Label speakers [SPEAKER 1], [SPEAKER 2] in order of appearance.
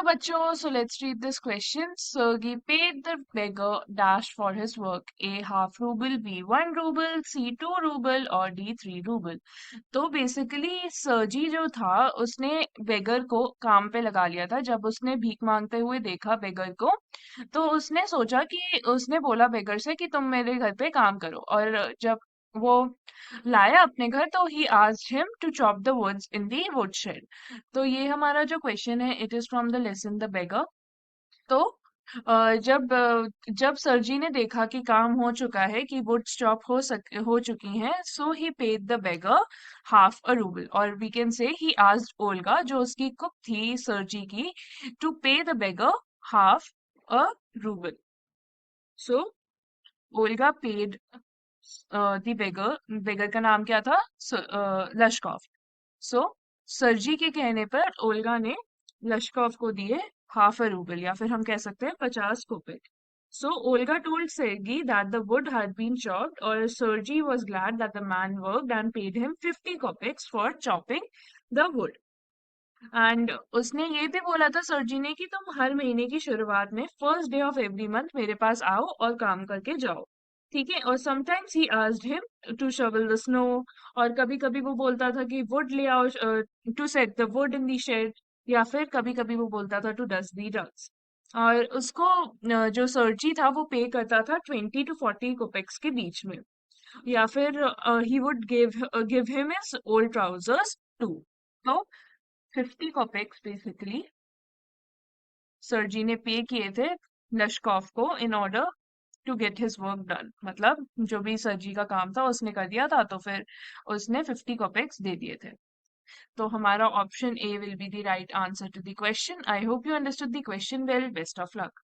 [SPEAKER 1] बच्चों, so let's read this question. Sergey paid the beggar dash for his work. A half ruble, B 1 ruble, C 2 ruble और D 3 ruble. तो basically सर्जी जो था उसने बेगर को काम पे लगा लिया था। जब उसने भीख मांगते हुए देखा बेगर को, तो उसने सोचा कि उसने बोला बेगर से कि तुम मेरे घर पे काम करो। और जब वो लाया अपने घर तो he asked him to chop the woods in the woodshed. तो ये हमारा जो क्वेश्चन है it is from the lesson the beggar. तो जब सरजी ने देखा कि काम हो चुका है, कि वुड चॉप हो चुकी हैं, so he paid the beggar half a rouble. और we can say he asked Olga, जो उसकी कुक थी सरजी की, टू पे the beggar half a rouble. So Olga paid the बेगर का नाम क्या था? लशकॉफ। सो सरजी के कहने पर ओल्गा ने लश्कोव को दिए हाफ अ रूबल, या फिर हम कह सकते हैं 50 कोपेक। So Olga told Sergei that the wood had been chopped, or Sergei was glad that the man worked and paid him 50 kopecks for chopping the wood. And उसने ये भी बोला था सर्जी ने कि तुम हर महीने की शुरुआत में first day of every month मेरे पास आओ और काम करके जाओ। ठीक है। और sometimes he asked him to shovel the snow. और कभी कभी वो बोलता था कि वुड ले आओ, to set the wood in the shed. या फिर कभी कभी वो बोलता था टू डस्ट द डस्ट। और उसको जो सर्जी था वो पे करता था 20 to 40 कोपेक्स के बीच में। या फिर he would give him his old trousers too. तो 50 कॉपेक्स बेसिकली सरजी ने पे किए थे लश्कोफ को in order to get his work done. मतलब जो भी सरजी का काम था उसने कर दिया था, तो फिर उसने 50 कॉपेक्स दे दिए थे। तो हमारा option A will be the right answer to the question. I hope you understood the question well. Best of luck.